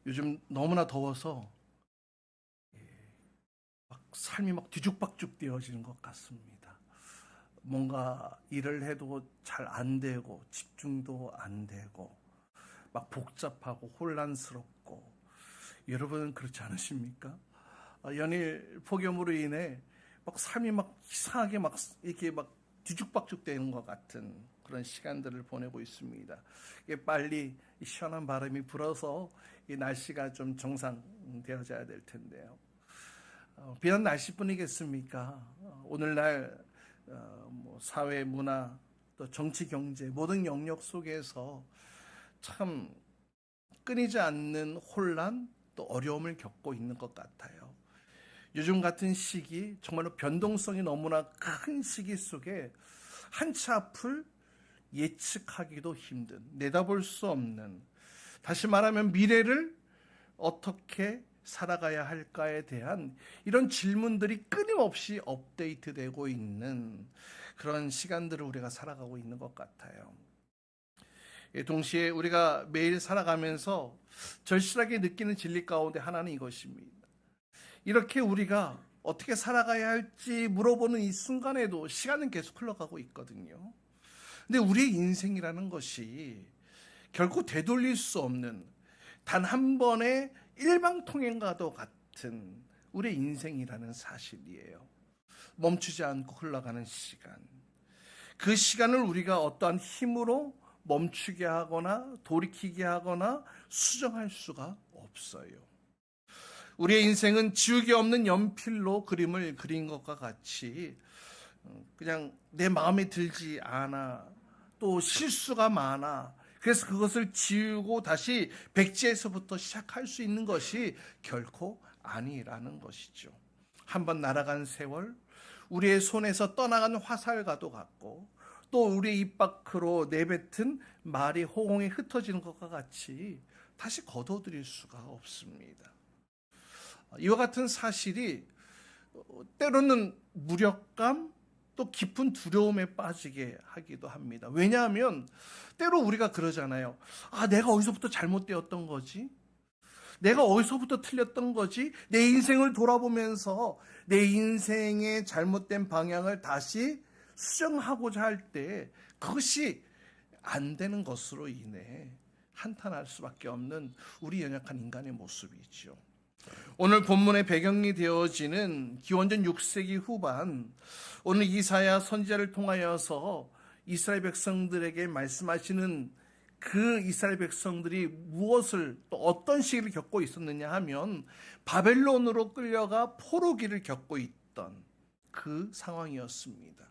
요즘 너무나 더워서 삶이 막 뒤죽박죽 되어지는 것 같습니다. 뭔가 일을 해도 잘 안 되고 집중도 안 되고 막 복잡하고 혼란스럽고, 여러분은 그렇지 않으십니까? 연일 폭염으로 인해 막 삶이 막 이상하게 막 이렇게 막 뒤죽박죽 되는 것 같은 그런 시간들을 보내고 있습니다. 이게 빨리 시원한 바람이 불어서 이 날씨가 좀 정상되어져야 될 텐데요. 비단 날씨뿐이겠습니까? 오늘날 사회, 문화, 또 정치, 경제 모든 영역 속에서 참 끊이지 않는 혼란 또 어려움을 겪고 있는 것 같아요. 요즘 같은 시기, 정말로 변동성이 너무나 큰 시기 속에 한치 앞을 예측하기도 힘든, 내다볼 수 없는, 다시 말하면 미래를 어떻게 살아가야 할까에 대한 이런 질문들이 끊임없이 업데이트되고 있는 그런 시간들을 우리가 살아가고 있는 것 같아요. 동시에 우리가 매일 살아가면서 절실하게 느끼는 진리 가운데 하나는 이것입니다. 이렇게 우리가 어떻게 살아가야 할지 물어보는 이 순간에도 시간은 계속 흘러가고 있거든요. 근데 우리의 인생이라는 것이 결코 되돌릴 수 없는 단 한 번의 일방통행과도 같은 우리의 인생이라는 사실이에요. 멈추지 않고 흘러가는 시간. 그 시간을 우리가 어떠한 힘으로 멈추게 하거나 돌이키게 하거나 수정할 수가 없어요. 우리의 인생은 지우개 없는 연필로 그림을 그린 것과 같이 그냥 내 마음에 들지 않아, 또 실수가 많아, 그래서 그것을 지우고 다시 백지에서부터 시작할 수 있는 것이 결코 아니라는 것이죠. 한번 날아간 세월, 우리의 손에서 떠나간 화살과도 같고, 또 우리의 입 밖으로 내뱉은 말이 호공에 흩어지는 것과 같이 다시 거둬들일 수가 없습니다. 이와 같은 사실이 때로는 무력감, 또 깊은 두려움에 빠지게 하기도 합니다. 왜냐하면 때로 우리가 그러잖아요. 내가 어디서부터 잘못되었던 거지? 내가 어디서부터 틀렸던 거지? 내 인생을 돌아보면서 내 인생의 잘못된 방향을 다시 수정하고자 할 때 그것이 안 되는 것으로 인해 한탄할 수밖에 없는 우리 연약한 인간의 모습이죠. 오늘 본문의 배경이 되어지는 기원전 6세기 후반, 오늘 이사야 선지자를 통하여서 이스라엘 백성들에게 말씀하시는 그 이스라엘 백성들이 무엇을, 또 어떤 시기를 겪고 있었느냐 하면 바벨론으로 끌려가 포로기를 겪고 있던 그 상황이었습니다.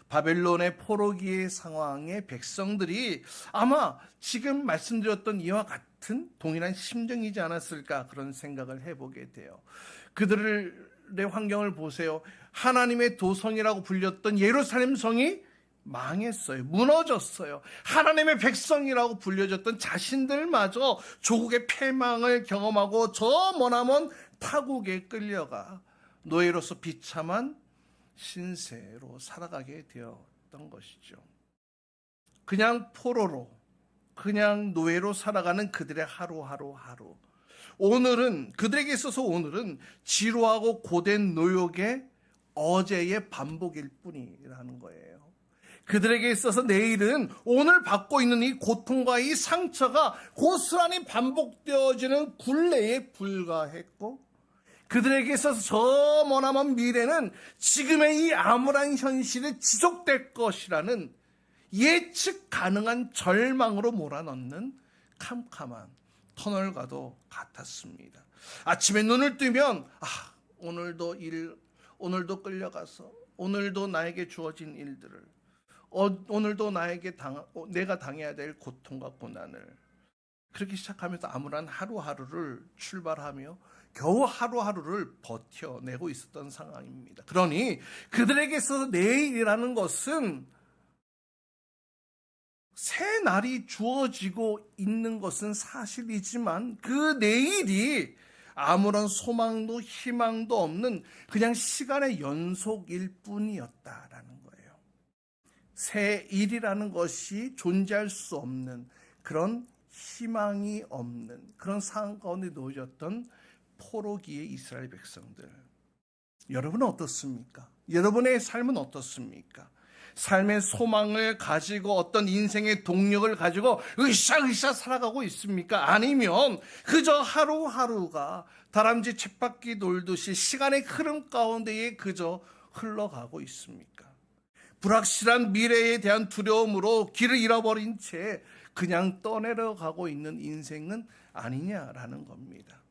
바벨론의 포로기의 상황에 백성들이 아마 지금 말씀드렸던 이와 같은 동일한 심정이지 않았을까, 그런 생각을 해보게 돼요. 그들의 환경을 보세요. 하나님의 도성이라고 불렸던 예루살렘 성이 망했어요. 무너졌어요. 하나님의 백성이라고 불려졌던 자신들마저 조국의 패망을 경험하고 저 머나먼 타국에 끌려가 노예로서 비참한 신세로 살아가게 되었던 것이죠. 그냥 포로로, 그냥 노예로 살아가는 그들의 하루. 오늘은, 그들에게 있어서 오늘은 지루하고 고된 노역의 어제의 반복일 뿐이라는 거예요. 그들에게 있어서 내일은 오늘 받고 있는 이 고통과 이 상처가 고스란히 반복되어지는 굴레에 불과했고, 그들에게 있어서 저 머나먼 미래는 지금의 이 암울한 현실이 지속될 것이라는 예측 가능한 절망으로 몰아넣는 캄캄한 터널과도 같았습니다. 아침에 눈을 뜨면 오늘도 끌려가서, 오늘도 나에게 주어진 일들을, 오늘도 내가 당해야 될 고통과 고난을, 그렇게 시작하면서 암울한 하루하루를 출발하며 겨우 하루하루를 버텨내고 있었던 상황입니다. 그러니 그들에게 있어서 내일이라는 것은, 새 날이 주어지고 있는 것은 사실이지만 그 내일이 아무런 소망도 희망도 없는 그냥 시간의 연속일 뿐이었다라는 거예요. 새 일이라는 것이 존재할 수 없는 그런 희망이 없는 그런 상황 가운데 놓여졌던 포로기의 이스라엘 백성들. 여러분은 어떻습니까? 여러분의 삶은 어떻습니까? 삶의 소망을 가지고 어떤 인생의 동력을 가지고 으쌰으쌰 살아가고 있습니까? 아니면 그저 하루하루가 다람쥐 쳇바퀴 돌듯이 시간의 흐름 가운데에 그저 흘러가고 있습니까? 불확실한 미래에 대한 두려움으로 길을 잃어버린 채 그냥 떠내려가고 있는 인생은 아니냐라는 겁니다.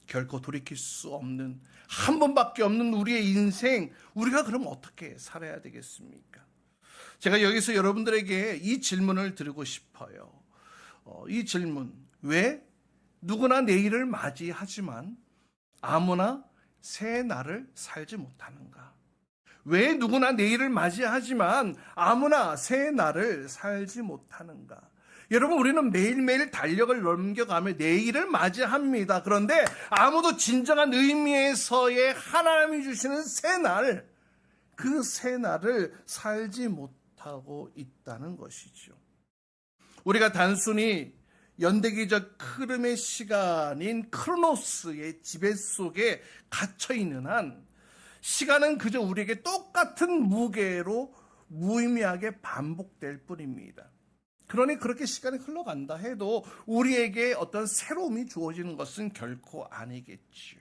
결코 돌이킬 수 없는 한 번밖에 없는 우리의 인생, 우리가 그럼 어떻게 살아야 되겠습니까? 제가 여기서 여러분들에게 이 질문을 드리고 싶어요. 이 질문, 왜 누구나 내일을 맞이하지만 아무나 새 날을 살지 못하는가? 왜 누구나 내일을 맞이하지만 아무나 새 날을 살지 못하는가? 여러분, 우리는 매일매일 달력을 넘겨가며 내일을 맞이합니다. 그런데 아무도 진정한 의미에서의 하나님이 주시는 새 날, 그 새 날을 살지 못하고 있다는 것이죠. 우리가 단순히 연대기적 흐름의 시간인 크로노스의 지배 속에 갇혀 있는 한 시간은 그저 우리에게 똑같은 무게로 무의미하게 반복될 뿐입니다. 그러니 그렇게 시간이 흘러간다 해도 우리에게 어떤 새로움이 주어지는 것은 결코 아니겠지요.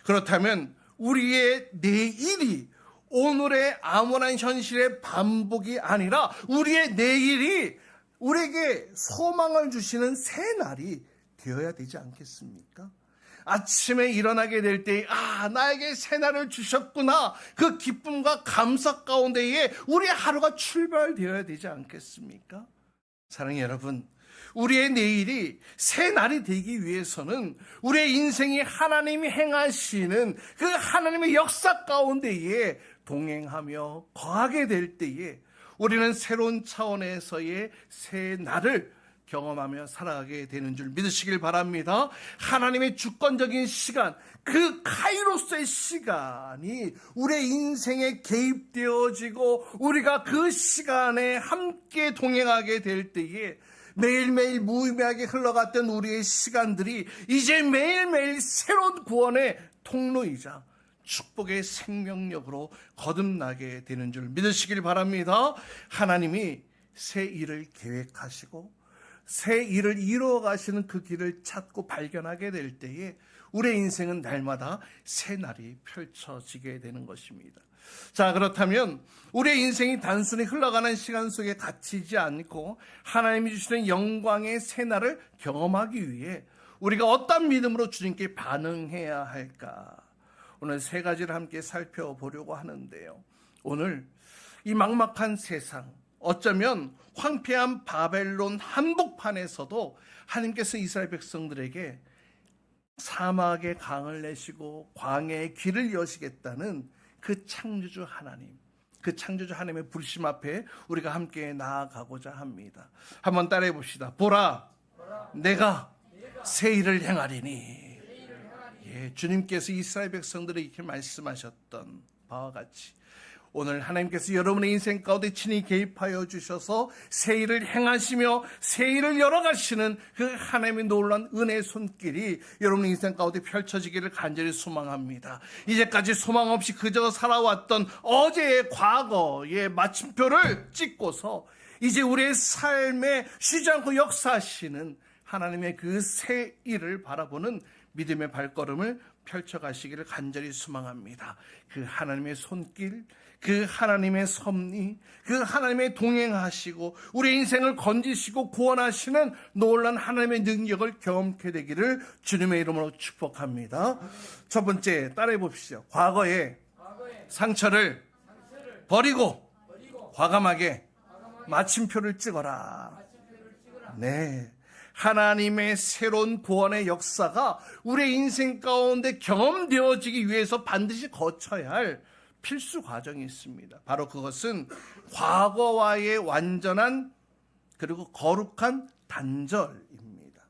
그렇다면 우리의 내일이 오늘의 암울한 현실의 반복이 아니라 우리의 내일이 우리에게 소망을 주시는 새 날이 되어야 되지 않겠습니까? 아침에 일어나게 될 때, 나에게 새 날을 주셨구나. 그 기쁨과 감사 가운데에 우리 하루가 출발되어야 되지 않겠습니까? 사랑하는 여러분, 우리의 내일이 새 날이 되기 위해서는 우리의 인생이 하나님이 행하시는 그 하나님의 역사 가운데에 동행하며 거하게 될 때에 우리는 새로운 차원에서의 새 날을 경험하며 살아가게 되는 줄 믿으시길 바랍니다. 하나님의 주권적인 시간, 그 카이로스의 시간이 우리의 인생에 개입되어지고 우리가 그 시간에 함께 동행하게 될 때에 매일매일 무의미하게 흘러갔던 우리의 시간들이 이제 매일매일 새로운 구원의 통로이자 축복의 생명력으로 거듭나게 되는 줄 믿으시길 바랍니다. 하나님이 새 일을 계획하시고 새 일을 이루어 가시는 그 길을 찾고 발견하게 될 때에 우리의 인생은 날마다 새 날이 펼쳐지게 되는 것입니다. 자, 그렇다면 우리의 인생이 단순히 흘러가는 시간 속에 갇히지 않고 하나님이 주시는 영광의 새 날을 경험하기 위해 우리가 어떤 믿음으로 주님께 반응해야 할까? 오늘 세 가지를 함께 살펴보려고 하는데요. 오늘 이 막막한 세상, 어쩌면 황폐한 바벨론 한복판에서도 하나님께서 이스라엘 백성들에게 사막의 강을 내시고 광야의 길을 여시겠다는 그 창조주 하나님, 그 창조주 하나님의 부르심 앞에 우리가 함께 나아가고자 합니다. 한번 따라해 봅시다. 보라, 내가 새 일을 행하리니. 주님께서 이스라엘 백성들에게 이렇게 말씀하셨던 바와 같이 오늘 하나님께서 여러분의 인생 가운데 친히 개입하여 주셔서 새 일을 행하시며 새 일을 열어가시는 그 하나님의 놀라운 은혜의 손길이 여러분의 인생 가운데 펼쳐지기를 간절히 소망합니다. 이제까지 소망 없이 그저 살아왔던 어제의 과거의 마침표를 찍고서 이제 우리의 삶에 쉬지 않고 역사하시는 하나님의 그 새 일을 바라보는 믿음의 발걸음을 펼쳐가시기를 간절히 소망합니다. 그 하나님의 손길, 그 하나님의 섭리, 그 하나님의 동행하시고 우리 인생을 건지시고 구원하시는 놀라운 하나님의 능력을 경험케 되기를 주님의 이름으로 축복합니다. 첫 번째, 따라해 봅시다. 과거의 상처를 버리고 과감하게 마침표를 찍어라. 네. 하나님의 새로운 구원의 역사가 우리의 인생 가운데 경험되어지기 위해서 반드시 거쳐야 할 필수 과정이 있습니다. 바로 그것은 과거와의 완전한 그리고 거룩한 단절입니다.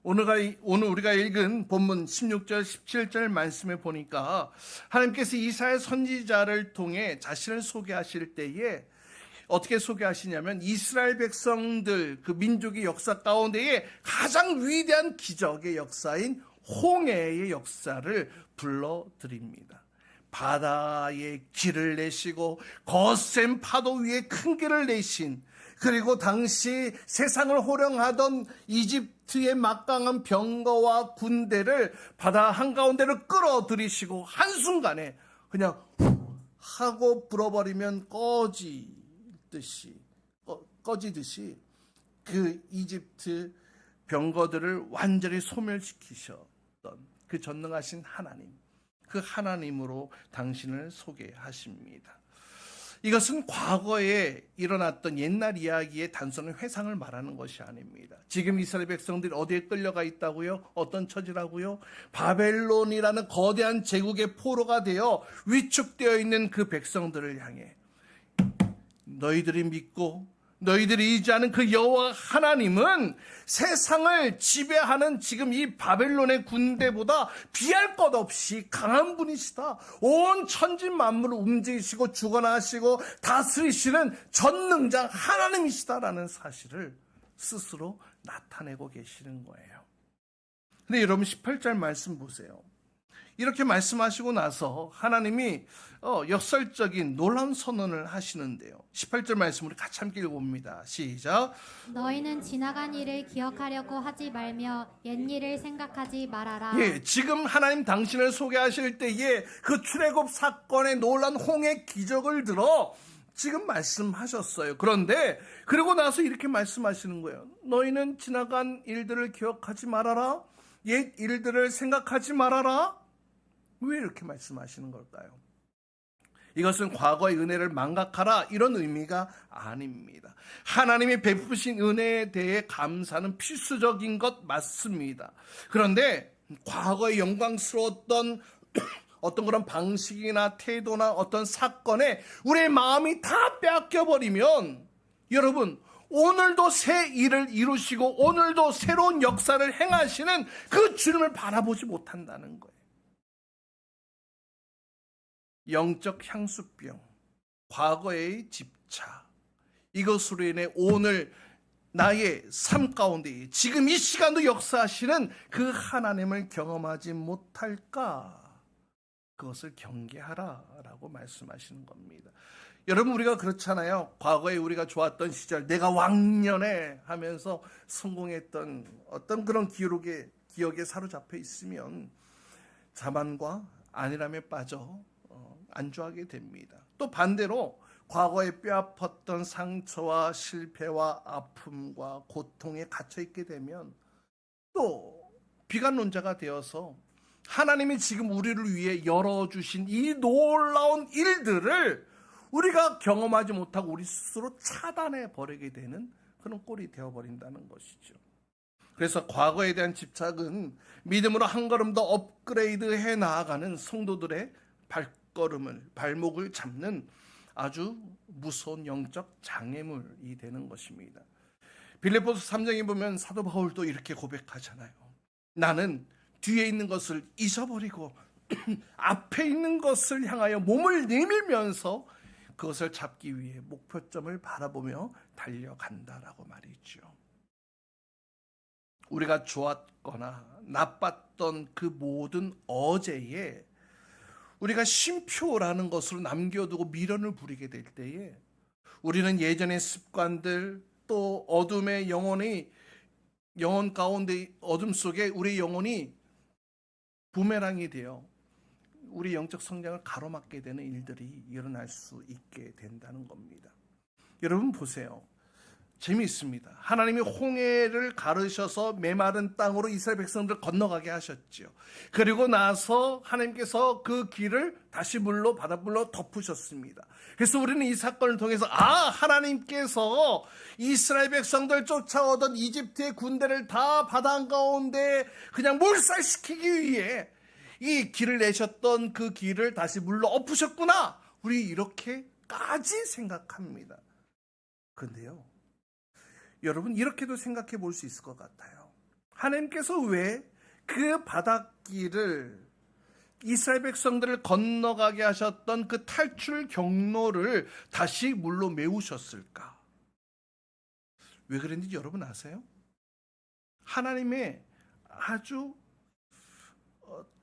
오늘 우리가 읽은 본문 16절 17절 말씀에 보니까 하나님께서 이사야 선지자를 통해 자신을 소개하실 때에 어떻게 소개하시냐면 이스라엘 백성들 그 민족의 역사 가운데에 가장 위대한 기적의 역사인 홍해의 역사를 불러드립니다. 바다에 길을 내시고 거센 파도 위에 큰 길을 내신, 그리고 당시 세상을 호령하던 이집트의 막강한 병거와 군대를 바다 한가운데로 끌어들이시고 한순간에 그냥 하고 불어버리면 꺼지듯이 그 이집트 병거들을 완전히 소멸시키셨던 그 전능하신 하나님, 그 하나님으로 당신을 소개하십니다. 이것은 과거에 일어났던 옛날 이야기의 단순한 회상을 말하는 것이 아닙니다. 지금 이스라엘 백성들이 어디에 끌려가 있다고요? 어떤 처지라고요? 바벨론이라는 거대한 제국의 포로가 되어 위축되어 있는 그 백성들을 향해 너희들이 믿고 너희들이 의지하는 그 여호와 하나님은 세상을 지배하는 지금 이 바벨론의 군대보다 비할 것 없이 강한 분이시다. 온 천지 만물을 움직이시고 주관하시고 다스리시는 전능자 하나님이시다라는 사실을 스스로 나타내고 계시는 거예요. 근데 여러분 18절 말씀 보세요. 이렇게 말씀하시고 나서 하나님이 역설적인 놀라운 선언을 하시는데요. 18절 말씀 우리 같이 함께 읽어봅니다. 시작. 너희는 지나간 일을 기억하려고 하지 말며 옛일을 생각하지 말아라. 예, 지금 하나님 당신을 소개하실 때에 그 출애굽 사건의 놀란 홍해 기적을 들어 지금 말씀하셨어요. 그런데 그리고 나서 이렇게 말씀하시는 거예요. 너희는 지나간 일들을 기억하지 말아라. 옛 일들을 생각하지 말아라. 왜 이렇게 말씀하시는 걸까요? 이것은 과거의 은혜를 망각하라 이런 의미가 아닙니다. 하나님이 베푸신 은혜에 대해 감사는 필수적인 것 맞습니다. 그런데 과거의 영광스러웠던 어떤 그런 방식이나 태도나 어떤 사건에 우리의 마음이 다 뺏겨버리면 여러분 오늘도 새 일을 이루시고 오늘도 새로운 역사를 행하시는 그 주님을 바라보지 못한다는 거예요. 영적 향수병, 과거의 집착, 이것으로 인해 오늘 나의 삶 가운데 지금 이 시간도 역사하시는 그 하나님을 경험하지 못할까? 그것을 경계하라라고 말씀하시는 겁니다. 여러분 우리가 그렇잖아요. 과거에 우리가 좋았던 시절, 내가 왕년에 하면서 성공했던 어떤 그런 기억에 사로잡혀 있으면 자만과 안일함에 빠져 안주하게 됩니다. 또 반대로 과거에 뼈아팠던 상처와 실패와 아픔과 고통에 갇혀 있게 되면 또 비관론자가 되어서 하나님이 지금 우리를 위해 열어주신 이 놀라운 일들을 우리가 경험하지 못하고 우리 스스로 차단해 버리게 되는 그런 꼴이 되어버린다는 것이죠. 그래서 과거에 대한 집착은 믿음으로 한 걸음 더 업그레이드해 나아가는 성도들의 발목을 잡는 아주 무서운 영적 장애물이 되는 것입니다. 빌립보서 3장에 보면 사도 바울도 이렇게 고백하잖아요. 나는 뒤에 있는 것을 잊어버리고 앞에 있는 것을 향하여 몸을 내밀면서 그것을 잡기 위해 목표점을 바라보며 달려간다라고 말이죠. 우리가 좋았거나 나빴던 그 모든 어제에 우리가 쉼표라는 것으로 남겨두고 미련을 부리게 될 때에 우리는 예전의 습관들 또 어둠의 영혼 가운데 어둠 속에 우리 영혼이 부메랑이 되어 우리 영적 성장을 가로막게 되는 일들이 일어날 수 있게 된다는 겁니다. 여러분 보세요. 재미있습니다. 하나님이 홍해를 가르셔서 메마른 땅으로 이스라엘 백성들을 건너가게 하셨죠. 그리고 나서 하나님께서 그 길을 다시 바닷물로 덮으셨습니다. 그래서 우리는 이 사건을 통해서 하나님께서 이스라엘 백성들 쫓아오던 이집트의 군대를 다 바다 한가운데 그냥 몰살시키기 위해 이 길을 내셨던 그 길을 다시 물로 엎으셨구나. 우리 이렇게까지 생각합니다. 그런데요, 여러분 이렇게도 생각해 볼 수 있을 것 같아요. 하나님께서 왜 그 바닷길을 이스라엘 백성들을 건너가게 하셨던 그 탈출 경로를 다시 물로 메우셨을까? 왜 그랬는지 여러분 아세요? 하나님의 아주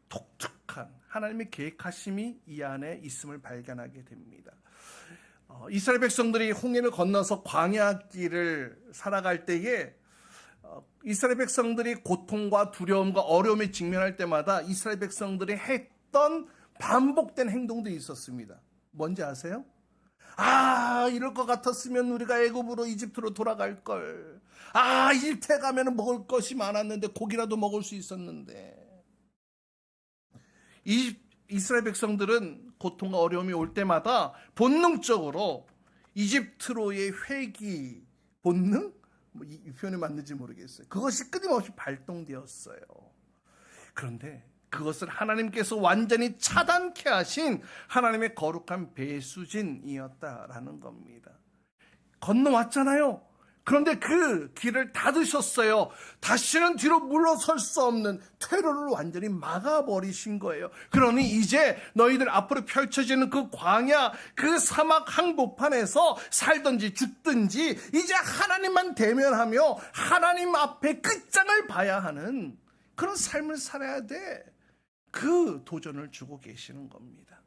독특한 하나님의 계획하심이 이 안에 있음을 발견하게 됩니다. 이스라엘 백성들이 홍해를 건너서 광야 길을 살아갈 때에 이스라엘 백성들이 고통과 두려움과 어려움에 직면할 때마다 이스라엘 백성들이 했던 반복된 행동들이 있었습니다. 뭔지 아세요? 이럴 것 같았으면 우리가 애굽으로 이집트로 돌아갈 걸. 이집트에 가면 먹을 것이 많았는데 고기라도 먹을 수 있었는데. 이스라엘 백성들은 고통과 어려움이 올 때마다 본능적으로 이집트로의 회귀 본능? 이 표현이 맞는지 모르겠어요. 그것이 끊임없이 발동되었어요. 그런데 그것을 하나님께서 완전히 차단케 하신 하나님의 거룩한 배수진이었다라는 겁니다. 건너왔잖아요. 그런데 그 길을 닫으셨어요. 다시는 뒤로 물러설 수 없는 퇴로를 완전히 막아버리신 거예요. 그러니 이제 너희들 앞으로 펼쳐지는 그 광야, 그 사막 항복판에서 살든지 죽든지 이제 하나님만 대면하며 하나님 앞에 끝장을 봐야 하는 그런 삶을 살아야 돼. 그 도전을 주고 계시는 겁니다.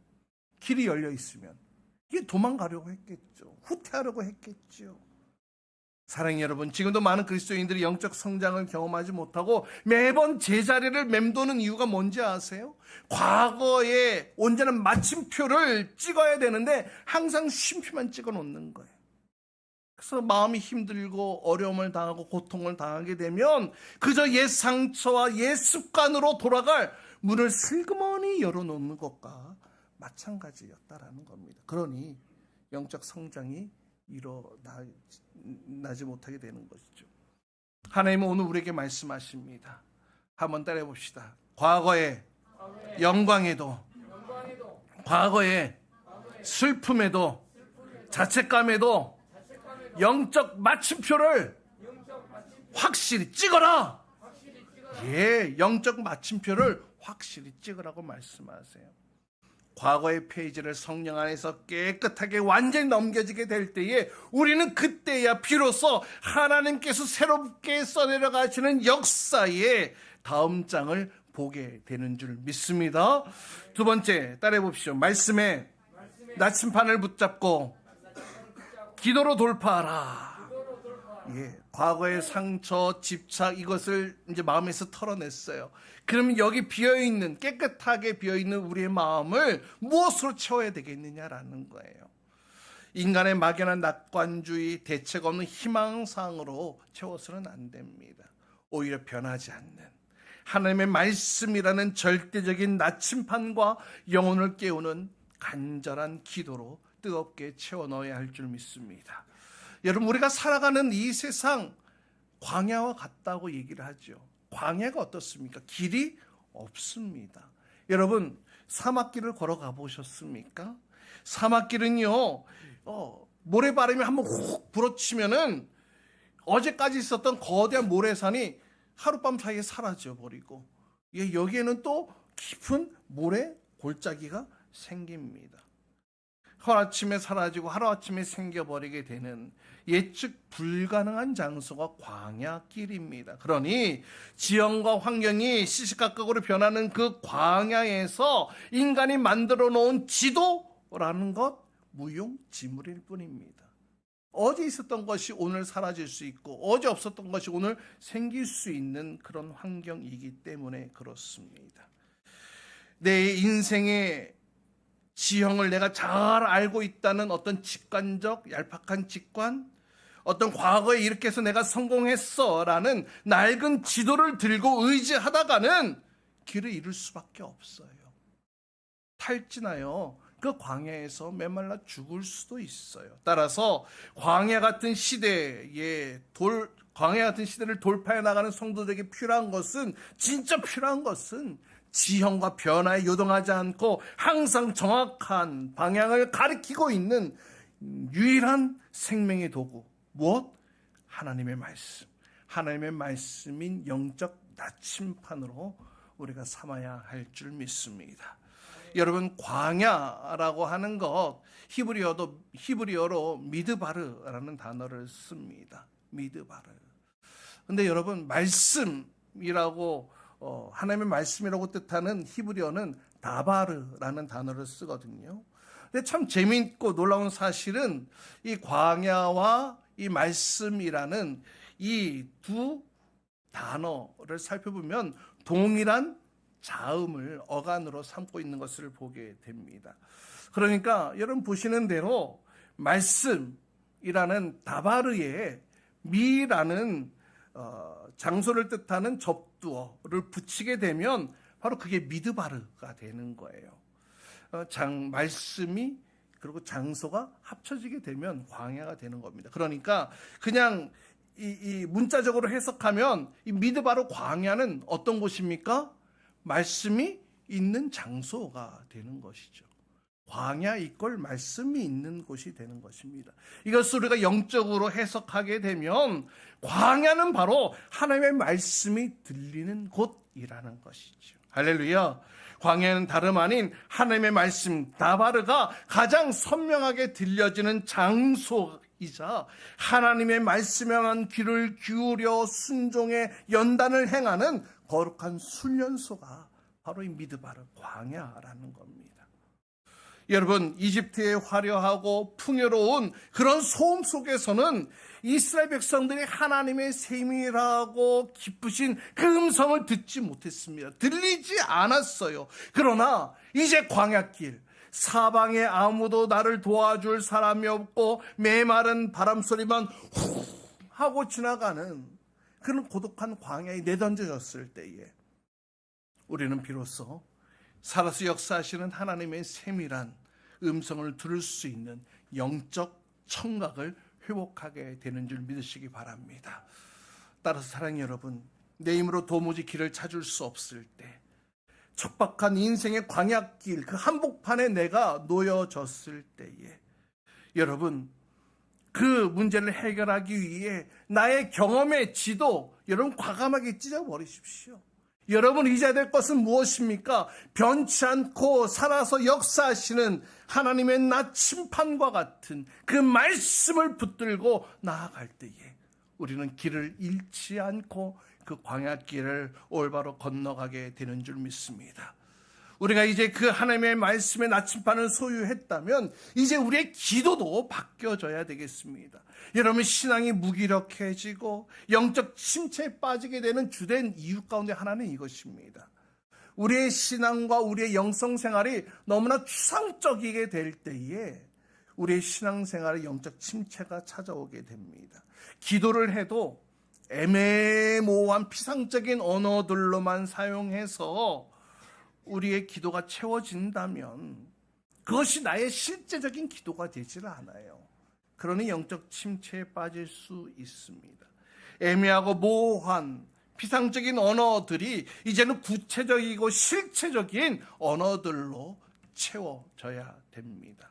길이 열려 있으면 이게 도망가려고 했겠죠. 후퇴하려고 했겠죠. 사랑하는 여러분, 지금도 많은 그리스도인들이 영적 성장을 경험하지 못하고 매번 제자리를 맴도는 이유가 뭔지 아세요? 과거에 온전한 마침표를 찍어야 되는데 항상 쉼표만 찍어 놓는 거예요. 그래서 마음이 힘들고 어려움을 당하고 고통을 당하게 되면 그저 옛 상처와 옛 습관으로 돌아갈 문을 슬그머니 열어놓는 것과 마찬가지였다라는 겁니다. 그러니 영적 성장이 일어나지 못하게 되는 것이죠. 하나님은 오늘 우리에게 말씀하십니다. 한번 따라해 봅시다. 과거의 영광에도, 과거의 슬픔에도, 자책감에도 영적 마침표를 확실히 찍어라. 영적 마침표를 확실히 찍으라고 말씀하세요. 과거의 페이지를 성령 안에서 깨끗하게 완전히 넘겨지게 될 때에 우리는 그때야 비로소 하나님께서 새롭게 써내려 가시는 역사의 다음 장을 보게 되는 줄 믿습니다. 두 번째, 따라해 봅시오. 말씀에 나침판을 붙잡고 기도로 돌파하라. 과거의 상처, 집착 이것을 이제 마음에서 털어냈어요. 그러면 여기 비어있는, 깨끗하게 비어있는 우리의 마음을 무엇으로 채워야 되겠느냐라는 거예요. 인간의 막연한 낙관주의, 대책 없는 희망상으로 채워서는 안 됩니다. 오히려 변하지 않는 하나님의 말씀이라는 절대적인 나침판과 영혼을 깨우는 간절한 기도로 뜨겁게 채워 넣어야 할 줄 믿습니다. 여러분, 우리가 살아가는 이 세상 광야와 같다고 얘기를 하죠. 광야가 어떻습니까? 길이 없습니다. 여러분, 사막길을 걸어가 보셨습니까? 사막길은요, 모래바람이 한번 훅 불어치면은 어제까지 있었던 거대한 모래산이 하룻밤 사이에 사라져 버리고, 여기에는 또 깊은 모래 골짜기가 생깁니다. 하루아침에 사라지고 하루아침에 생겨버리게 되는 예측 불가능한 장소가 광야길입니다. 그러니 지형과 환경이 시시각각으로 변하는 그 광야에서 인간이 만들어 놓은 지도라는 것 무용지물일 뿐입니다. 어제 있었던 것이 오늘 사라질 수 있고 어제 없었던 것이 오늘 생길 수 있는 그런 환경이기 때문에 그렇습니다. 내 인생의 지형을 내가 잘 알고 있다는 어떤 직관적 얄팍한 직관, 어떤 과거에 이렇게 해서 내가 성공했어라는 낡은 지도를 들고 의지하다가는 길을 잃을 수밖에 없어요. 탈진하여 그 광야에서 메말라 죽을 수도 있어요. 따라서 광야 같은 시대를 돌파해 나가는 성도들에게 필요한 것은, 진짜 필요한 것은 지형과 변화에 요동하지 않고 항상 정확한 방향을 가리키고 있는 유일한 생명의 도구. 무엇? 하나님의 말씀. 하나님의 말씀인 영적 나침판으로 우리가 삼아야 할 줄 믿습니다. 여러분, 광야라고 하는 것 히브리어로 미드바르라는 단어를 씁니다. 미드바르. 근데 여러분, 말씀이라고 하나님의 말씀이라고 뜻하는 히브리어는 다바르라는 단어를 쓰거든요. 근데 참 재미있고 놀라운 사실은 이 광야와 이 말씀이라는 이 두 단어를 살펴보면 동일한 자음을 어간으로 삼고 있는 것을 보게 됩니다. 그러니까 여러분 보시는 대로 말씀이라는 다바르에 미라는 장소를 뜻하는 접두어를 붙이게 되면 바로 그게 미드바르가 되는 거예요. 말씀이 그리고 장소가 합쳐지게 되면 광야가 되는 겁니다. 그러니까 그냥 이 문자적으로 해석하면 이 미드바르 광야는 어떤 곳입니까? 말씀이 있는 장소가 되는 것이죠. 광야 이꼴 말씀이 있는 곳이 되는 것입니다. 이것을 우리가 영적으로 해석하게 되면 광야는 바로 하나님의 말씀이 들리는 곳이라는 것이죠. 할렐루야. 광야는 다름 아닌 하나님의 말씀 다바르가 가장 선명하게 들려지는 장소이자 하나님의 말씀에 관한 귀를 기울여 순종의 연단을 행하는 거룩한 훈련소가 바로 이 미드바르 광야라는 겁니다. 여러분, 이집트의 화려하고 풍요로운 그런 소음 속에서는 이스라엘 백성들이 하나님의 세밀하고 기쁘신 그 음성을 듣지 못했습니다. 들리지 않았어요. 그러나 이제 광야길, 사방에 아무도 나를 도와줄 사람이 없고 메마른 바람소리만 후 하고 지나가는 그런 고독한 광야에 내던져졌을 때에 우리는 비로소 살아서 역사하시는 하나님의 세밀한 음성을 들을 수 있는 영적 청각을 회복하게 되는 줄 믿으시기 바랍니다. 따라서 사랑하는 여러분, 내 힘으로 도무지 길을 찾을 수 없을 때, 척박한 인생의 광야길 그 한복판에 내가 놓여졌을 때에 여러분, 그 문제를 해결하기 위해 나의 경험의 지도 여러분 과감하게 찢어버리십시오. 여러분 잊어야 될 것은 무엇입니까? 변치 않고 살아서 역사하시는 하나님의 나침판과 같은 그 말씀을 붙들고 나아갈 때에 우리는 길을 잃지 않고 그 광야길을 올바로 건너가게 되는 줄 믿습니다. 우리가 이제 그 하나님의 말씀의 나침판을 소유했다면 이제 우리의 기도도 바뀌어져야 되겠습니다. 여러분, 신앙이 무기력해지고 영적 침체에 빠지게 되는 주된 이유 가운데 하나는 이것입니다. 우리의 신앙과 우리의 영성생활이 너무나 추상적이게 될 때에 우리의 신앙생활의 영적 침체가 찾아오게 됩니다. 기도를 해도 애매모호한 피상적인 언어들로만 사용해서 우리의 기도가 채워진다면 그것이 나의 실제적인 기도가 되질 않아요. 그러니 영적 침체에 빠질 수 있습니다. 애매하고 모호한 피상적인 언어들이 이제는 구체적이고 실체적인 언어들로 채워져야 됩니다.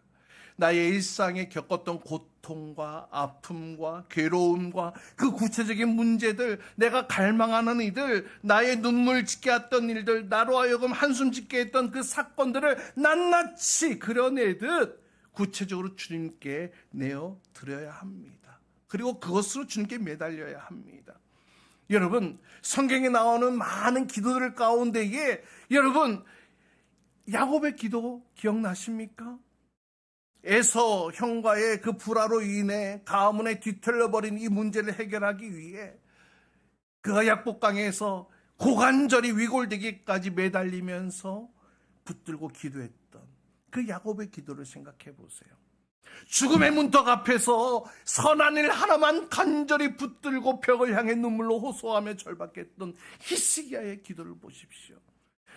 나의 일상에 겪었던 고통과 아픔과 괴로움과 그 구체적인 문제들, 내가 갈망하는 이들, 나의 눈물 짓게 했던 일들, 나로 하여금 한숨 짓게 했던 그 사건들을 낱낱이 그려내듯 구체적으로 주님께 내어드려야 합니다. 그리고 그것으로 주님께 매달려야 합니다. 여러분, 성경에 나오는 많은 기도들 가운데에 여러분, 야곱의 기도 기억나십니까? 에서 형과의 그 불화로 인해 가문에 뒤틀려버린 이 문제를 해결하기 위해 그가 약복강에서 고관절이 위골되기까지 매달리면서 붙들고 기도했던 그 야곱의 기도를 생각해 보세요. 죽음의 문턱 앞에서 선한 일 하나만 간절히 붙들고 벽을 향해 눈물로 호소하며 절박했던 히스기야의 기도를 보십시오.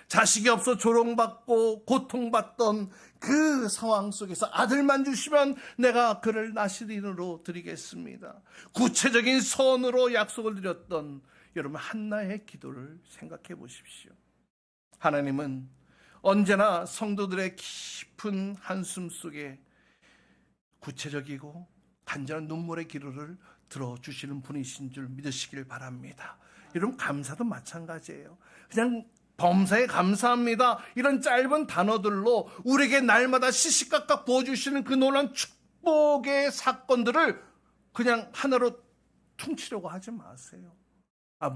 자식이 없어 조롱받고 고통받던 그 상황 속에서 아들만 주시면 내가 그를 나시린으로 드리겠습니다. 구체적인 선으로 약속을 드렸던 여러분 한나의 기도를 생각해 보십시오. 하나님은 언제나 성도들의 깊은 한숨 속에 구체적이고 간절한 눈물의 기도를 들어주시는 분이신 줄 믿으시길 바랍니다. 여러분, 감사도 마찬가지예요. 그냥 범사에 감사합니다. 이런 짧은 단어들로 우리에게 날마다 시시각각 부어주시는 그 놀라운 축복의 사건들을 그냥 하나로 퉁치려고 하지 마세요.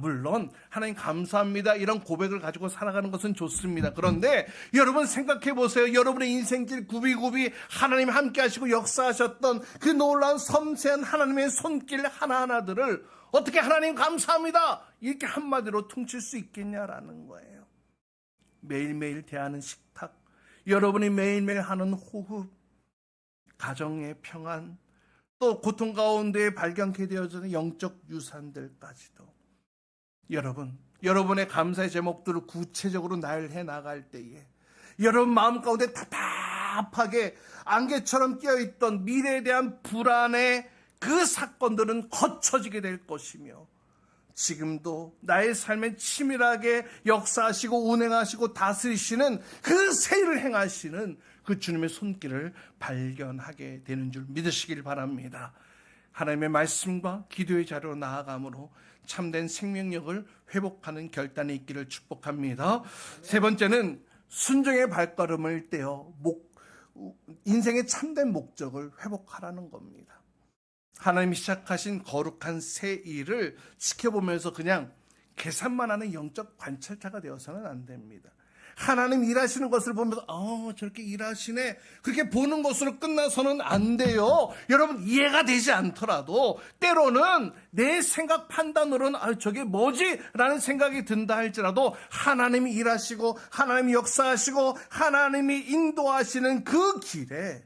물론 하나님 감사합니다 이런 고백을 가지고 살아가는 것은 좋습니다. 그런데 여러분 생각해 보세요. 여러분의 인생길 굽이굽이 하나님 함께 하시고 역사하셨던 그 놀라운 섬세한 하나님의 손길 하나하나들을 어떻게 하나님 감사합니다 이렇게 한마디로 퉁칠 수 있겠냐라는 거예요. 매일매일 대하는 식탁, 여러분이 매일매일 하는 호흡, 가정의 평안, 또 고통 가운데 발견케 되어지는 영적 유산들까지도 여러분의 감사의 제목들을 구체적으로 나열해 나갈 때에 여러분 마음 가운데 답답하게 안개처럼 끼어있던 미래에 대한 불안의 그 사건들은 거쳐지게 될 것이며 지금도 나의 삶에 치밀하게 역사하시고 운행하시고 다스리시는 그 세일을 행하시는 그 주님의 손길을 발견하게 되는 줄 믿으시길 바랍니다. 하나님의 말씀과 기도의 자리로 나아감으로 참된 생명력을 회복하는 결단이 있기를 축복합니다. 세 번째는 순종의 발걸음을 떼어 인생의 참된 목적을 회복하라는 겁니다. 하나님이 시작하신 거룩한 새 일을 지켜보면서 그냥 계산만 하는 영적 관찰자가 되어서는 안 됩니다. 하나님 일하시는 것을 보면서 저렇게 일하시네 그렇게 보는 것으로 끝나서는 안 돼요. 여러분 이해가 되지 않더라도 때로는 내 생각 판단으로는 저게 뭐지? 라는 생각이 든다 할지라도 하나님이 일하시고 하나님이 역사하시고 하나님이 인도하시는 그 길에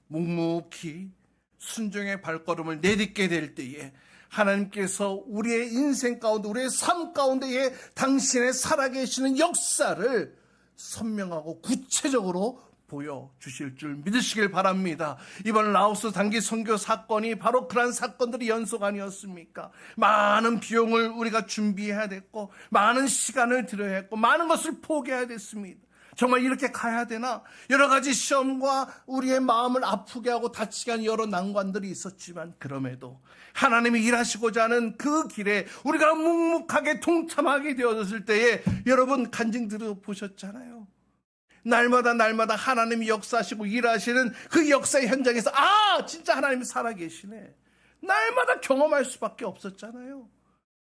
묵묵히 순종의 발걸음을 내딛게 될 때에 하나님께서 우리의 인생 가운데 우리의 삶 가운데에 당신의 살아계시는 역사를 선명하고 구체적으로 보여주실 줄 믿으시길 바랍니다. 이번 라오스 단기 선교 사건이 바로 그러한 사건들이 연속 아니었습니까? 많은 비용을 우리가 준비해야 됐고 많은 시간을 들여야 했고 많은 것을 포기해야 됐습니다. 정말 이렇게 가야 되나? 여러 가지 시험과 우리의 마음을 아프게 하고 다치게 하는 여러 난관들이 있었지만 그럼에도 하나님이 일하시고자 하는 그 길에 우리가 묵묵하게 동참하게 되어졌을 때에 여러분 간증 들어보셨잖아요. 날마다 하나님이 역사하시고 일하시는 그 역사의 현장에서 진짜 하나님이 살아계시네. 날마다 경험할 수밖에 없었잖아요.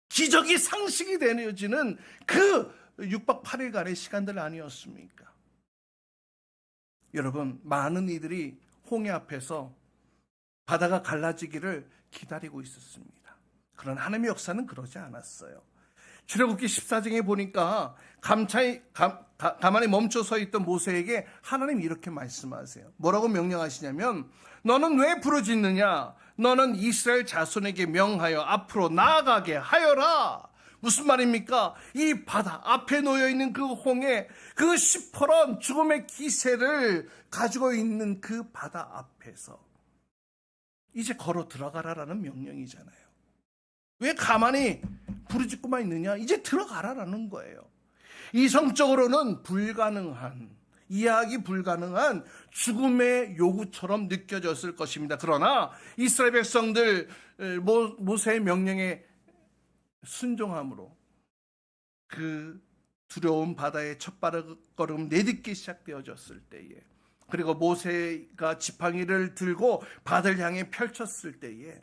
기적이 상식이 되어지는 그 6박 8일간의 시간들 아니었습니까? 여러분 많은 이들이 홍해 앞에서 바다가 갈라지기를 기다리고 있었습니다. 그러나 하나님의 역사는 그러지 않았어요. 출애굽기 14장에 보니까 가만히 멈춰 서 있던 모세에게 하나님이 이렇게 말씀하세요. 뭐라고 명령하시냐면 너는 왜 부르짖느냐? 너는 이스라엘 자손에게 명하여 앞으로 나아가게 하여라. 무슨 말입니까? 이 바다 앞에 놓여있는 그 홍해, 그 시퍼런 죽음의 기세를 가지고 있는 그 바다 앞에서 이제 걸어 들어가라라는 명령이잖아요. 왜 가만히 부르짖고만 있느냐? 이제 들어가라라는 거예요. 이성적으로는 이해하기 불가능한 죽음의 요구처럼 느껴졌을 것입니다. 그러나 이스라엘 백성들 모세의 명령에 순종함으로 그 두려운 바다의 첫발걸음 내딛기 시작되어졌을 때에 그리고 모세가 지팡이를 들고 바다를 향해 펼쳤을 때에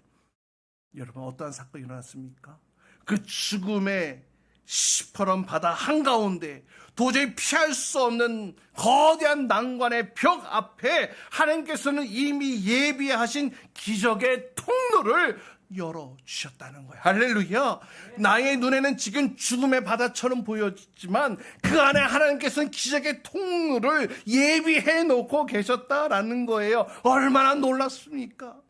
여러분 어떠한 사건이 일어났습니까? 그 죽음의 시퍼런 바다 한가운데 도저히 피할 수 없는 거대한 난관의 벽 앞에 하나님께서는 이미 예비하신 기적의 통로를 열어주셨다는 거예요. 할렐루야. 나의 눈에는 지금 죽음의 바다처럼 보였지만 그 안에 하나님께서는 기적의 통로를 예비해 놓고 계셨다라는 거예요. 얼마나 놀랐습니까?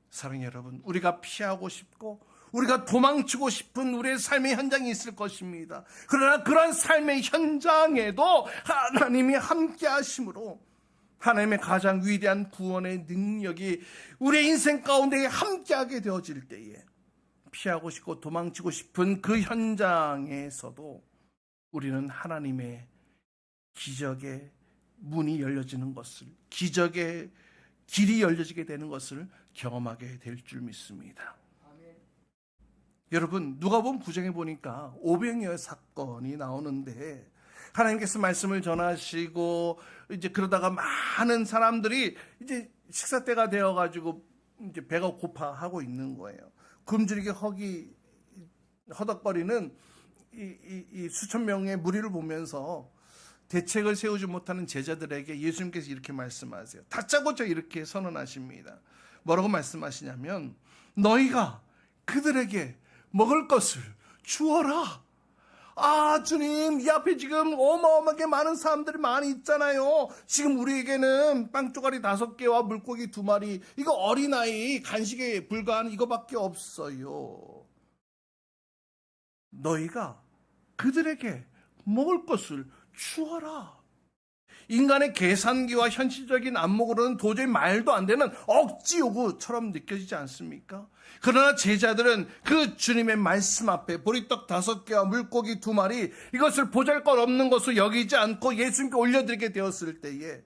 사랑하는 여러분, 우리가 피하고 싶고 우리가 도망치고 싶은 우리의 삶의 현장이 있을 것입니다. 그러나 그런 삶의 현장에도 하나님이 함께 하심으로 하나님의 가장 위대한 구원의 능력이 우리의 인생 가운데 함께하게 되어질 때에 피하고 싶고 도망치고 싶은 그 현장에서도 우리는 하나님의 기적의 문이 열려지는 것을, 기적의 길이 열려지게 되는 것을 경험하게 될 줄 믿습니다. 여러분, 누가복음 9장에 보니까 500여의 사건이 나오는데 하나님께서 말씀을 전하시고 이제 그러다가 많은 사람들이 이제 식사 때가 되어 가지고 이제 배가 고파하고 있는 거예요. 굶주리게 허덕거리는 이 수천 명의 무리를 보면서 대책을 세우지 못하는 제자들에게 예수님께서 이렇게 말씀하세요. 다짜고짜 이렇게 선언하십니다. 뭐라고 말씀하시냐면 너희가 그들에게 먹을 것을 주어라. 아, 주님, 이 앞에 지금 어마어마하게 많은 사람들이 많이 있잖아요. 지금 우리에게는 빵 쪼가리 5개와 물고기 2마리, 이거 어린아이 간식에 불과한 이거밖에 없어요. 너희가 그들에게 먹을 것을 주어라. 인간의 계산기와 현실적인 안목으로는 도저히 말도 안 되는 억지 요구처럼 느껴지지 않습니까? 그러나 제자들은 그 주님의 말씀 앞에 보리떡 5개와 물고기 2마리 이것을 보잘것없는 것으로 여기지 않고 예수님께 올려드리게 되었을 때에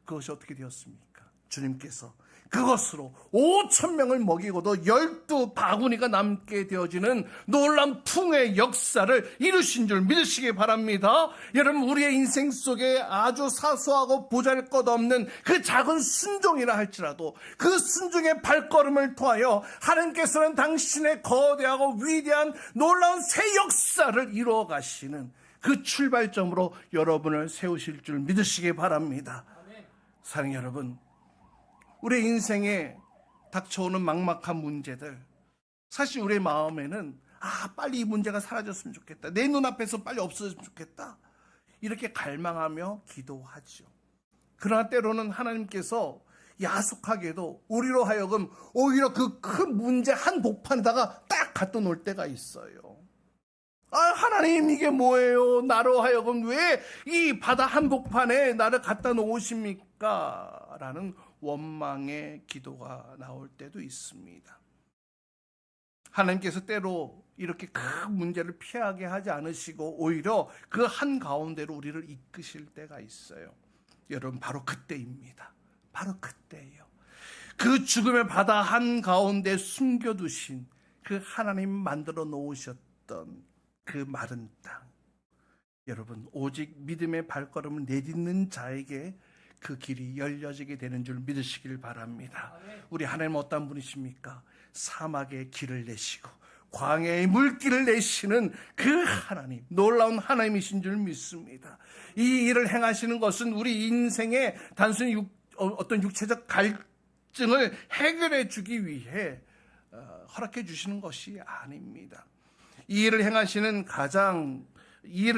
그것이 어떻게 되었습니까? 주님께서 그것으로 5,000명을 먹이고도 12바구니가 남게 되어지는 놀라운 풍의 역사를 이루신 줄 믿으시기 바랍니다. 여러분, 우리의 인생 속에 아주 사소하고 보잘것없는 그 작은 순종이라 할지라도 그 순종의 발걸음을 통하여 하나님께서는 당신의 거대하고 위대한 놀라운 새 역사를 이루어 가시는 그 출발점으로 여러분을 세우실 줄 믿으시기 바랍니다. 사랑하는 여러분, 우리 인생에 닥쳐오는 막막한 문제들, 사실 우리의 마음에는 빨리 이 문제가 사라졌으면 좋겠다, 내 눈앞에서 빨리 없어졌으면 좋겠다, 이렇게 갈망하며 기도하죠. 그러나 때로는 하나님께서 야속하게도 우리로 하여금 오히려 그 큰 문제 한 복판에다가 딱 갖다 놓을 때가 있어요. 하나님, 이게 뭐예요? 나로 하여금 왜 이 바다 한복판에 나를 갖다 놓으십니까? 라는 원망의 기도가 나올 때도 있습니다. 하나님께서 때로 이렇게 큰 문제를 피하게 하지 않으시고 오히려 그 한가운데로 우리를 이끄실 때가 있어요. 여러분, 바로 그때입니다. 바로 그때예요. 그 죽음의 바다 한가운데 숨겨두신 그 하나님 만들어 놓으셨던 그 마른 땅, 여러분, 오직 믿음의 발걸음을 내딛는 자에게 그 길이 열려지게 되는 줄 믿으시길 바랍니다. 우리 하나님 어떤 분이십니까? 사막의 길을 내시고 광야의 물길을 내시는 그 하나님, 놀라운 하나님이신 줄 믿습니다. 이 일을 행하시는 것은 우리 인생의 단순히 어떤 육체적 갈증을 해결해 주기 위해 허락해 주시는 것이 아닙니다. 이 일을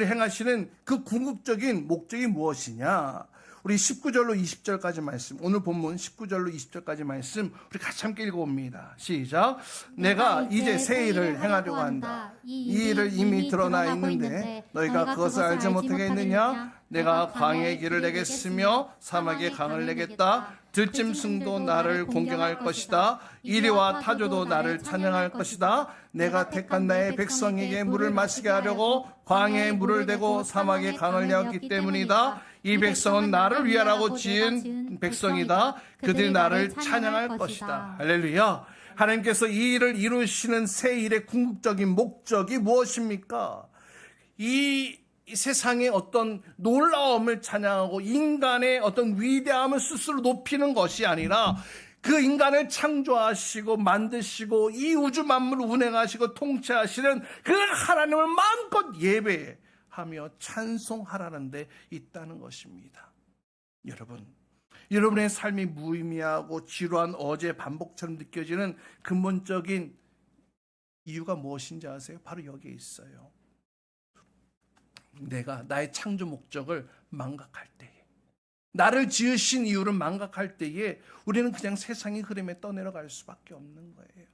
행하시는 그 궁극적인 목적이 무엇이냐? 우리 19절로 20절까지 말씀, 오늘 본문 19절로 20절까지 말씀 우리 같이 함께 읽어봅니다. 시작. 내가 이제 새 일을 행하려고 한다. 이 일을 이미 드러나 있는데 너희가 그것을 알지 못하겠느냐? 내가 광야의 길을 내겠으며 사막의 강을 내겠다. 들짐승도 나를 공경할 것이다. 이리와 타조도 나를 찬양할 것이다. 내가 택한 나의 백성에게 물을 마시게 하려고 광야에 물을 대고 사막에 강을 내었기 때문이다. 이 백성은 나를 위하라고 지은 백성이다. 그들이 나를 찬양할 것이다. 할렐루야. 하나님께서 이 일을 이루시는 새 일의 궁극적인 목적이 무엇입니까? 이 세상의 어떤 놀라움을 찬양하고 인간의 어떤 위대함을 스스로 높이는 것이 아니라 그 인간을 창조하시고 만드시고 이 우주 만물을 운행하시고 통치하시는 그 하나님을 마음껏 예배하며 찬송하라는 데 있다는 것입니다. 여러분, 여러분의 삶이 무의미하고 지루한 어제 반복처럼 느껴지는 근본적인 이유가 무엇인지 아세요? 바로 여기에 있어요. 내가 나의 창조 목적을 망각할 때에, 나를 지으신 이유를 망각할 때에 우리는 그냥 세상의 흐름에 떠내려갈 수밖에 없는 거예요.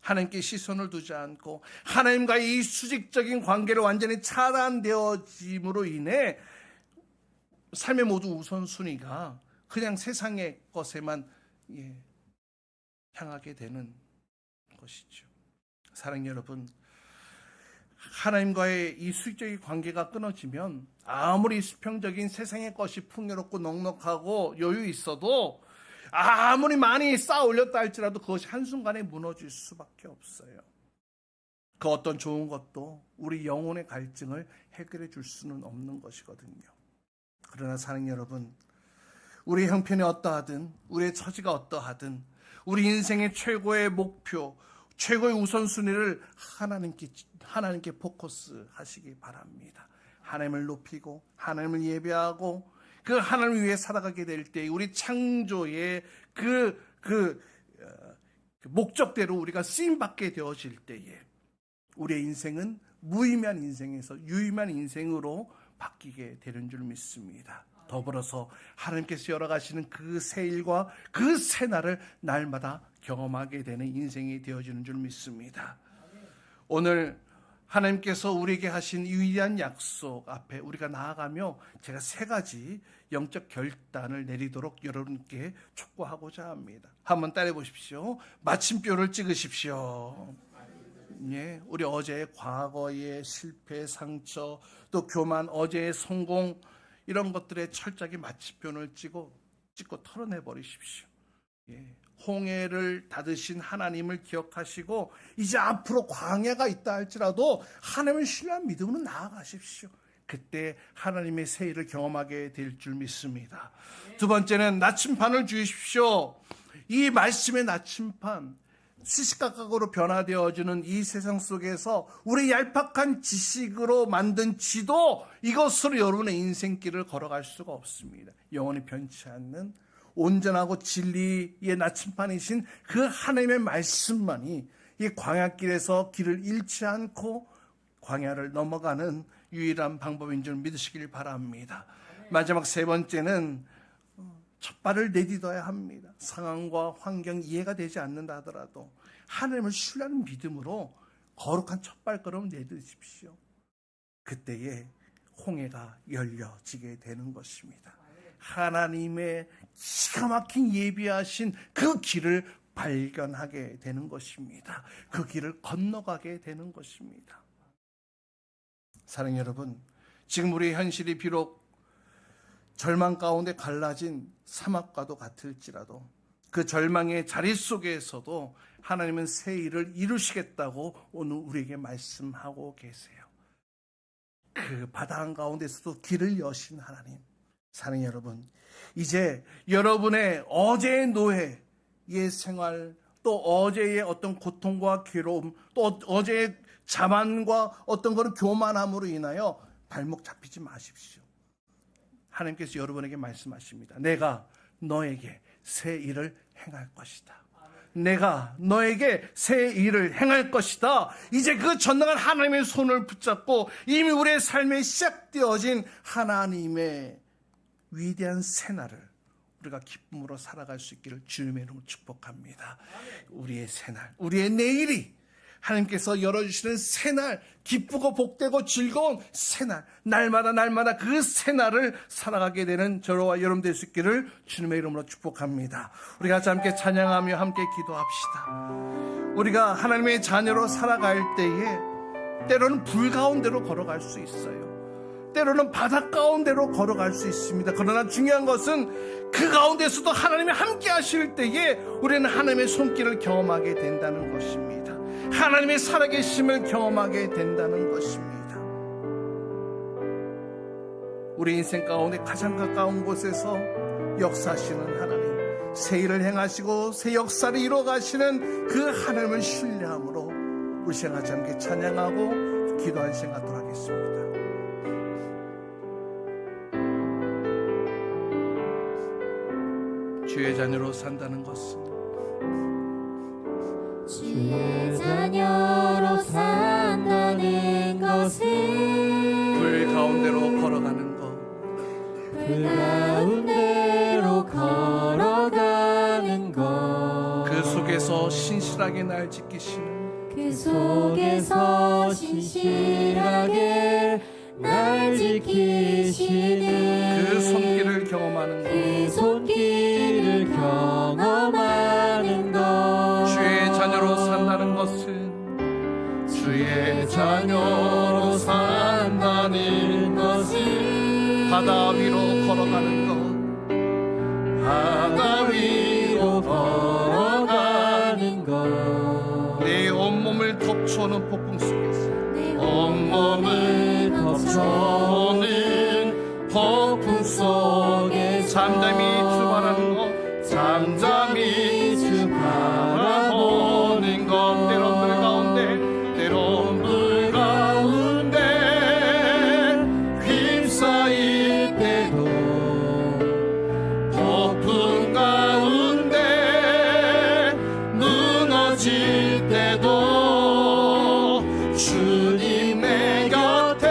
하나님께 시선을 두지 않고 하나님과의 이 수직적인 관계를 완전히 차단되어짐으로 인해 삶의 모두 우선순위가 그냥 세상의 것에만 향하게 되는 것이죠. 사랑하는 여러분, 하나님과의 이 수직적인 관계가 끊어지면 아무리 수평적인 세상의 것이 풍요롭고 넉넉하고 여유 있어도 아무리 많이 쌓아 올렸다 할지라도 그것이 한순간에 무너질 수밖에 없어요. 그 어떤 좋은 것도 우리 영혼의 갈증을 해결해 줄 수는 없는 것이거든요. 그러나 사랑하는 여러분, 우리 형편이 어떠하든, 우리의 처지가 어떠하든, 우리 인생의 최고의 목표, 최고의 우선순위를 하나님께 포커스 하시기 바랍니다. 하나님을 높이고 하나님을 예배하고 그 하나님을 위해 살아가게 될 때 우리 창조의 그 목적대로 우리가 쓰임받게 되어질 때에 우리의 인생은 무의미한 인생에서 유의미한 인생으로 바뀌게 되는 줄 믿습니다. 더불어서 하나님께서 열어가시는 그 새 일과 그 새 날을 날마다 경험하게 되는 인생이 되어지는 줄 믿습니다. 오늘 하나님께서 우리에게 하신 위대한 약속 앞에 우리가 나아가며 제가 3가지 영적 결단을 내리도록 여러분께 촉구하고자 합니다. 한번 따라해 보십시오. 마침표를 찍으십시오. 예, 우리 어제의 과거의 실패, 상처, 또 교만, 어제의 성공 이런 것들에 철저하게 마침표를 찍고 털어내 버리십시오. 예, 홍해를 닫으신 하나님을 기억하시고 이제 앞으로 광야가 있다 할지라도 하나님을 신뢰한 믿음으로 나아가십시오. 그때 하나님의 새 일을 경험하게 될 줄 믿습니다. 두 번째는 나침판을 주십시오. 이 말씀의 나침판, 시시각각으로 변화되어지는 이 세상 속에서 우리 얄팍한 지식으로 만든 지도 이것으로 여러분의 인생길을 걸어갈 수가 없습니다. 영원히 변치 않는 온전하고 진리의 나침판이신 그 하나님의 말씀만이 이 광야길에서 길을 잃지 않고 광야를 넘어가는 유일한 방법인 줄 믿으시길 바랍니다. 마지막 3번째는 첫 발을 내딛어야 합니다. 상황과 환경이 이해가 되지 않는다 하더라도 하나님을 신뢰하는 믿음으로 거룩한 첫 발걸음을 내딛으십시오. 그때에 홍해가 열려지게 되는 것입니다. 하나님의 기가 막힌 예비하신 그 길을 발견하게 되는 것입니다. 그 길을 건너가게 되는 것입니다. 사랑하는 여러분, 지금 우리의 현실이 비록 절망 가운데 갈라진 사막과도 같을지라도 그 절망의 자리 속에서도 하나님은 새 일을 이루시겠다고 오늘 우리에게 말씀하고 계세요. 그 바다 한가운데서도 길을 여신 하나님, 사랑하는 여러분, 이제 여러분의 어제의 노예의 생활, 또 어제의 어떤 고통과 괴로움, 또 어제의 자만과 어떤 그런 교만함으로 인하여 발목 잡히지 마십시오. 하나님께서 여러분에게 말씀하십니다. 내가 너에게 새 일을 행할 것이다. 내가 너에게 새 일을 행할 것이다. 이제 그 전능한 하나님의 손을 붙잡고 이미 우리의 삶에 시작되어진 하나님의 위대한 새날을 우리가 기쁨으로 살아갈 수 있기를 주님의 이름으로 축복합니다. 우리의 새날, 우리의 내일이 하나님께서 열어주시는 새날, 기쁘고 복되고 즐거운 새날, 날마다 그 새날을 살아가게 되는 저와 여러분 될 수 있기를 주님의 이름으로 축복합니다. 우리가 같이 함께 찬양하며 함께 기도합시다. 우리가 하나님의 자녀로 살아갈 때에 때로는 불 가운데로 걸어갈 수 있어요. 때로는 바다 가운데로 걸어갈 수 있습니다. 그러나 중요한 것은 그 가운데서도 하나님이 함께 하실 때에 우리는 하나님의 손길을 경험하게 된다는 것입니다. 하나님의 살아계심을 경험하게 된다는 것입니다. 우리 인생 가운데 가장 가까운 곳에서 역사하시는 하나님, 새 일을 행하시고 새 역사를 이루어가시는 그 하나님을 신뢰함으로 우리 생활에 함께 찬양하고 기도한 시간 갖도록 하겠습니다. 주의 자녀로 산다는 것은 주의 자녀로 산다는 것은 불 가운데로 걸어가는 것, 그 가운데로 걸어가는 것, 그 속에서 신실하게 날 지키시는 그 속에서 신실하게 날 지키시는 그 손길을 경험하는 것, 그 손길을 경험하는 것, 주의 자녀로 산다는 것은 주의 자녀로 산다는 것은 바다 위로 걸어가는 것, 바다 위로 걸어가는 것, 내 온몸을 덮쳐 덮쳐오는 폭풍 속에서 내 온몸을 덮쳐오는 폭풍 속에 잠잠히 출발하는 것, 잠잠히 주 바라보는 것, 때론 불 가운데, 때론 불 가운데 휩싸일 때도 폭풍 가운데 무너질 때도 주님 내 곁에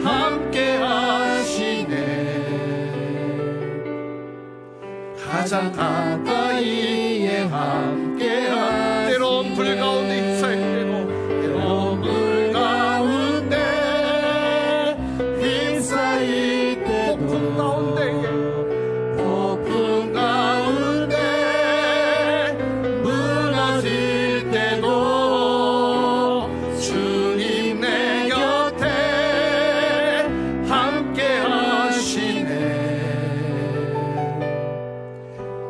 함께 하시네. 가장 가까이에 함께 하시네. 때론 불 가운데 휩싸일 때도, 때론 불 가운데 휩싸일 때도 폭풍 가운데에 폭풍 가운데 무너질 때도 주님 내 곁에 함께 하시네.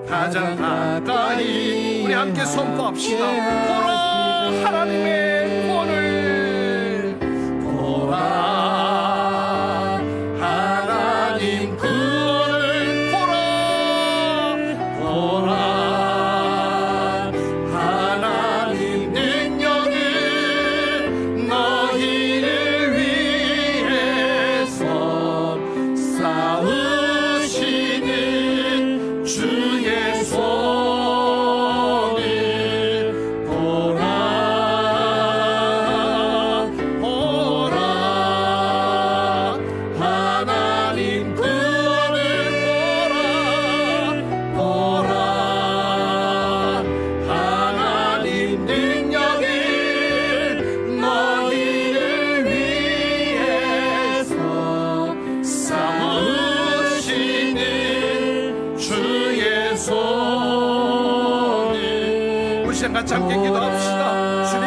가장 가까이 우리 함께 선포합시다. 보라 하나님의 구원을, 보라 하나님 구원을 보라 보라 하나님 능력을 너희를 위해서 싸우시는 주의 손을 보라 보라 하나님 구원을 보라 하나님 능력을 너희를 위해서 싸우시는 주의 손을. 우리 시간 같이 함께 기도합시다. 주님,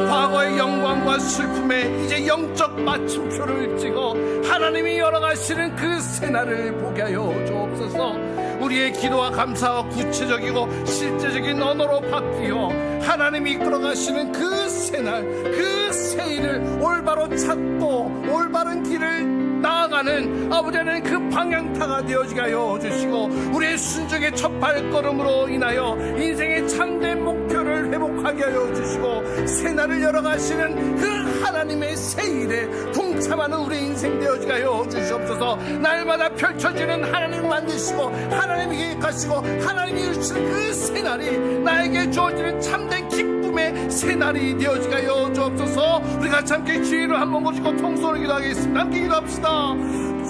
과거의 영광과 슬픔에 이제 영적 마침표를 찍어 하나님이 열어가시는 그 새날을 보게 하여 주옵소서. 우리의 기도와 감사와 구체적이고 실제적인 언어로 바뀌어 하나님이 이끌어가시는 그 새날, 그 새일을 올바로 찾고 올바른 길을 나아가는 아버지 하나님 그 방향타가 되어지게 하여 주시고, 우리의 순종의 첫 발걸음으로 인하여 인생의 참된 목표를 회복하게 하여 주시고, 새날을 열어가시는 그 하나님의 새일에 동참하는 우리의 인생 되어지게 하여 주시옵소서. 날마다 펼쳐지는 하나님 만드시고 하나님이 계획하시고 하나님이 주시는 그 새날이 나에게 주어지는 참된 기쁨의 새날이 되어지게 하여 주옵소서. 우리 같이 함께 주의를 한번 모시고 통솔을 기도하겠습니다. 함께 기도합시다.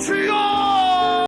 주여!